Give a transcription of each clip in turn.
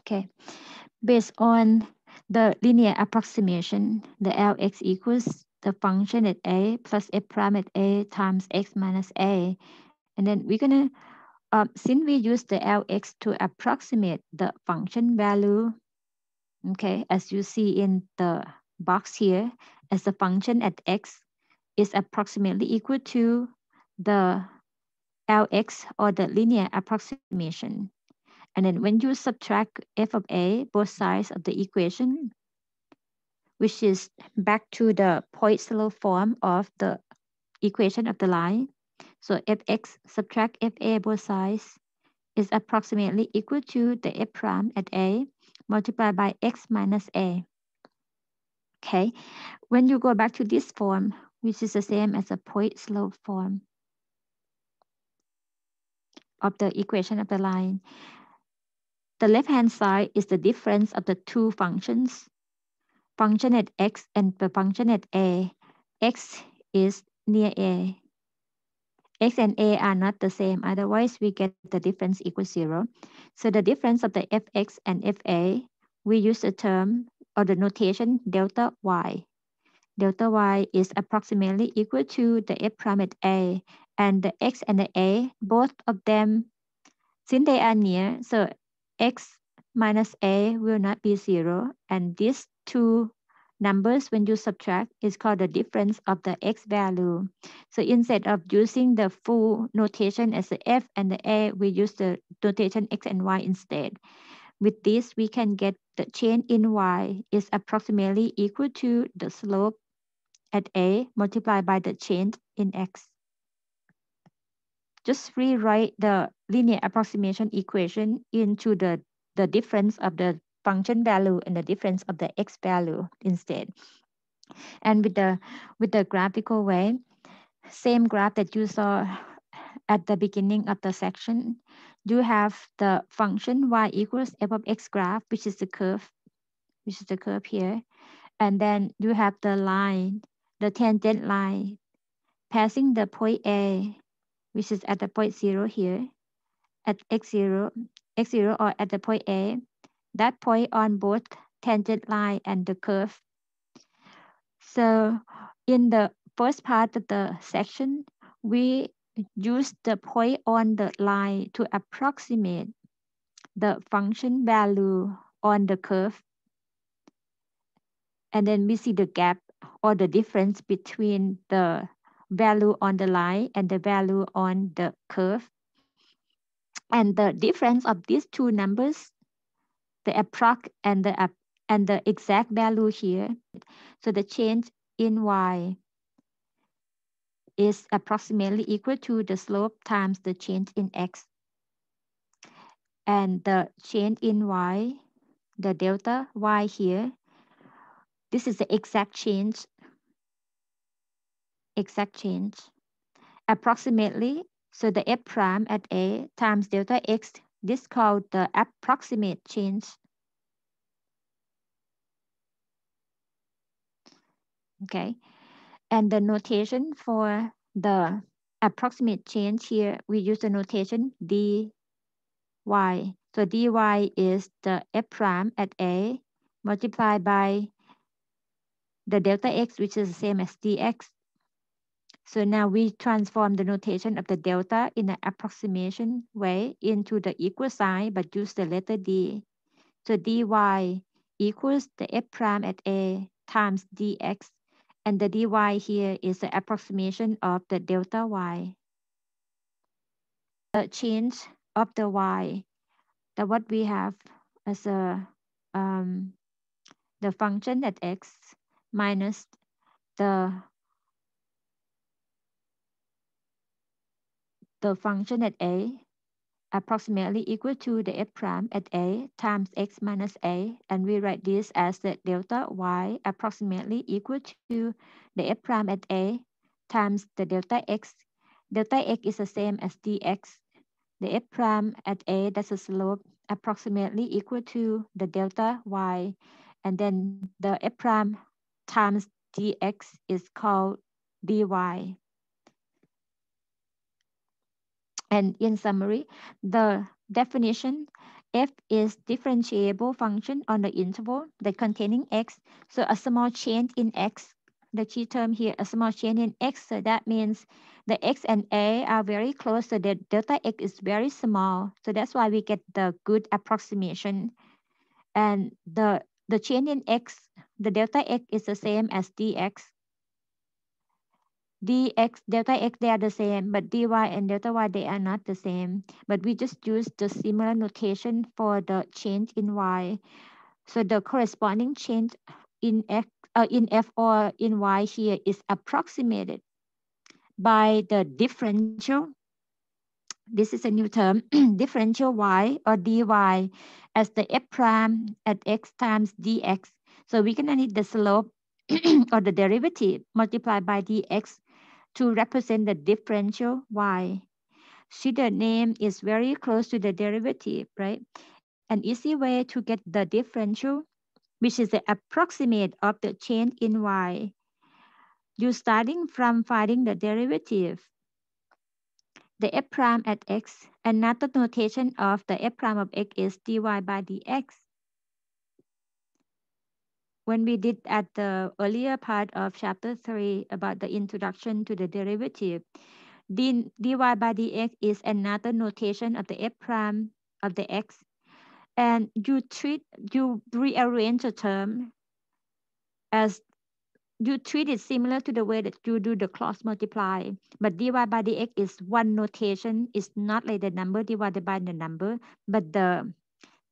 Okay, based on the linear approximation, the Lx equals the function at a plus f prime at a times x minus a. And then we're gonna, since we use the Lx to approximate the function value, okay, as you see in the box here, as the function at x is approximately equal to the Lx or the linear approximation. And then when you subtract f of a, both sides of the equation, which is back to the Poisson form of the equation of the line. So fx subtract fa both sides is approximately equal to the f prime at a multiplied by x minus a. Okay, when you go back to this form, which is the same as a Poisson form of the equation of the line, the left-hand side is the difference of the two functions, function at x and the function at a. X is near a. X and a are not the same, otherwise we get the difference equals 0. So the difference of the fx and fa, we use the term or the notation delta y. Delta y is approximately equal to the f prime at a, and the x and the a, both of them, since they are near, so x minus a will not be 0, and these two numbers, when you subtract, is called the difference of the x value. So instead of using the full notation as the f and the a, we use the notation x and y instead. With this, we can get the change in y is approximately equal to the slope at a multiplied by the change in x. Just rewrite the linear approximation equation into the difference of the function value and the difference of the x value instead. And with the graphical way, same graph that you saw at the beginning of the section, you have the function y equals f of x graph, which is the curve, here. And then you have the line, the tangent line, passing the point A, which is at the point 0 here, at x0 or at the point A, that point on both tangent line and the curve. So in the first part of the section, we use the point on the line to approximate the function value on the curve. And then we see the gap or the difference between the value on the line and the value on the curve. And the difference of these two numbers, the approx and the exact value here. So the change in y is approximately equal to the slope times the change in x. And the change in y, the delta y here, this is the exact change. Approximately, so the f prime at a times delta x, this called the approximate change. Okay, and the notation for the approximate change here, we use the notation dy. So dy is the f prime at a multiplied by the delta x, which is the same as dx. So now we transform the notation of the delta in an approximation way into the equal sign, but use the letter d. So dy equals the f prime at a times dx, and the dy here is the approximation of the delta y. The change of the y, that what we have as a the function at x minus the function at a approximately equal to the f prime at a times x minus a, and we write this as the delta y approximately equal to the f prime at a times the delta x. Delta x is the same as dx. The f prime at a, that's a slope, approximately equal to the delta y, and then the f prime times dx is called dy. And in summary, the definition f is differentiable function on the interval that containing x. So a small change in x, the key term here, a small change in x. So that means the x and a are very close. So the delta x is very small. So that's why we get the good approximation. And the change in x, the delta x is the same as dx. Dx, delta x, they are the same, but dy and delta y, they are not the same. But we just use the similar notation for the change in y. So the corresponding change in in f or in y here is approximated by the differential. This is a new term, differential y or dy as the f prime at x times dx. So we're gonna need the slope or the derivative multiplied by dx to represent the differential y. See, the name is very close to the derivative, right? An easy way to get the differential, which is the approximate of the change in y. You starting from finding the derivative, the f prime at x. Another notation of the f prime of x is dy by dx. When we did at the earlier part of chapter 3 about the introduction to the derivative, dy by dx is another notation of the f prime of the x. And you rearrange the term as you treat it similar to the way that you do the cross multiply. But dy by dx is one notation. It's not like the number divided by the number, but the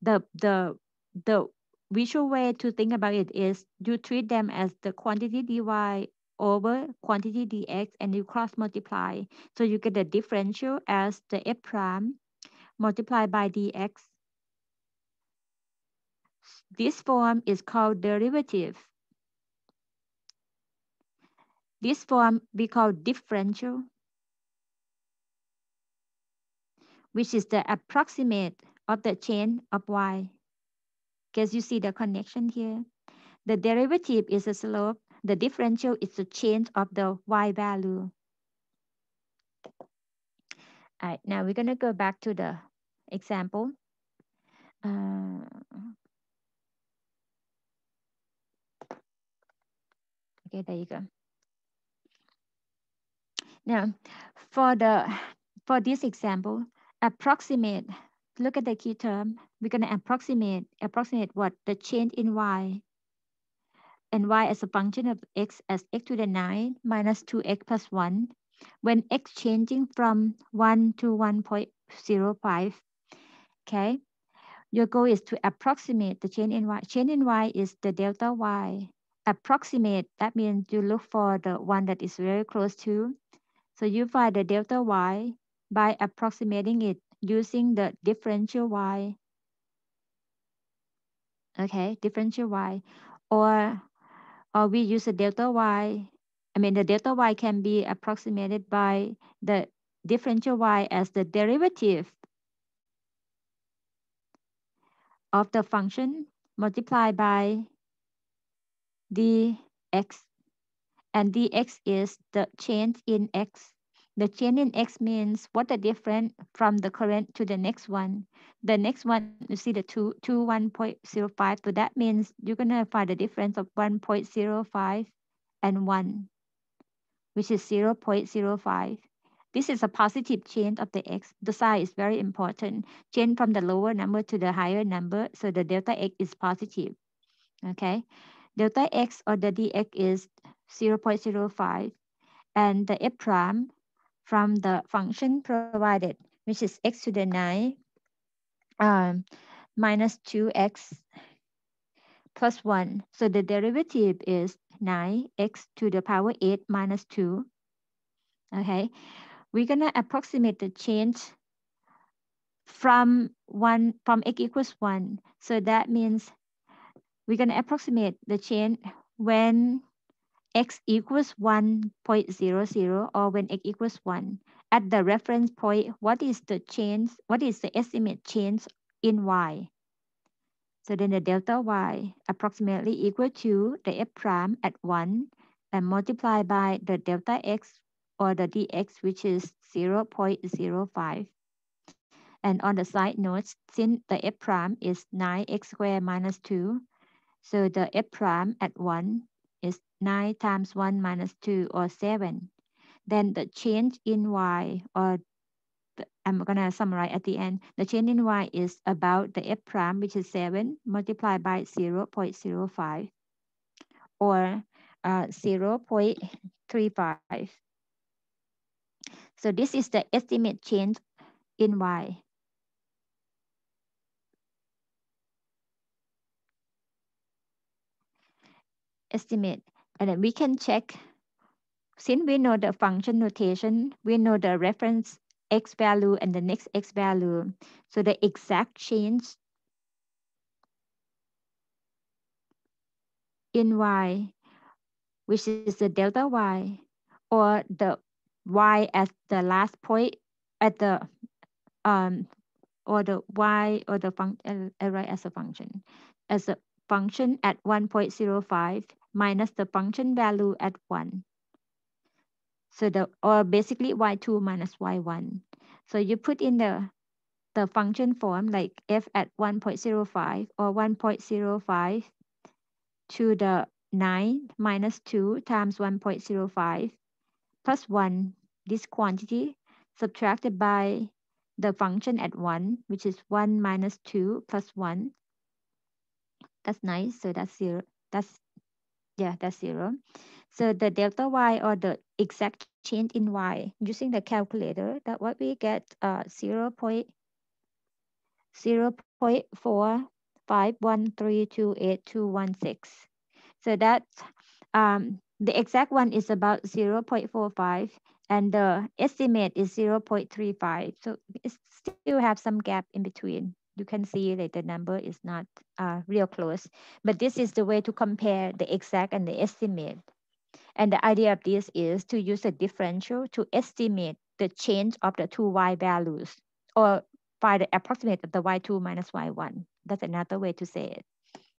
the the visual way to think about it is you treat them as the quantity dy over quantity dx and you cross multiply. So you get the differential as the f prime multiplied by dx. This form is called derivative. This form we call differential, which is the approximate of the change of y. Guess you see the connection here. The derivative is a slope. The differential is the change of the y value. All right, now we're going to go back to the example. Uh, okay, there you go. Now, for this example, approximate. Look at the key term. We're going to approximate what? The change in y. And y as a function of x as x to the 9 minus 2x plus 1 when x changing from 1 to 1.05. Okay, your goal is to approximate the change in y. Change in y is the delta y. Approximate, that means you look for the one that is very close to. So you find the delta y by approximating it using the differential y. Okay, differential y. Or we use a delta y. I mean, the delta y can be approximated by the differential y as the derivative of the function multiplied by dx. And dx is the change in x. The change in x means what the difference from the current to the next one. The next one, you see the 1.05. So that means you're going to find the difference of 1.05 and 1, which is 0.05. This is a positive change of the x. The sign is very important. Change from the lower number to the higher number, so the delta x is positive. Okay, delta x or the dx is 0.05, and the f prime from the function provided, which is x to the 9 minus 2x plus 1. So the derivative is 9x to the power 8 minus 2. Okay, we're gonna approximate the change from x equals 1. So that means we're gonna approximate the change when x equals 1.00 or when x equals 1. At the reference point, what is the change? What is the estimate change in y? So then the delta y approximately equal to the f prime at 1 and multiplied by the delta x or the dx, which is 0.05. And on the side notes, since the f prime is 9x squared minus 2, so the f prime at 1 is 9 times 1 minus 2, or 7. Then the change in y, or I'm going to summarize at the end. The change in y is about the f prime, which is 7, multiplied by 0.05, or 0.35. So this is the estimate change in y. Estimate. And then we can check, since we know the function notation, we know the reference x value and the next x value. So the exact change in y, which is the delta y, or the y at the last point at the or the y, or the function, right, as a function at 1.05 minus the function value at 1. So or basically y2 minus y1. So you put in the function form like f at 1.05, or 1.05 to the 9 minus 2 times 1.05 plus 1, this quantity, subtracted by the function at 1, which is 1 minus 2 plus 1. That's nice. So that's 0. That's 0. So the delta y, or the exact change in y, using the calculator, that what we get 0.451328216. So that's the exact one is about 0.45, and the estimate is 0.35. So it still have some gap in between. You can see that the number is not real close, but this is the way to compare the exact and the estimate. And the idea of this is to use a differential to estimate the change of the two y values, or find the approximate of the y2 minus y1. That's another way to say it.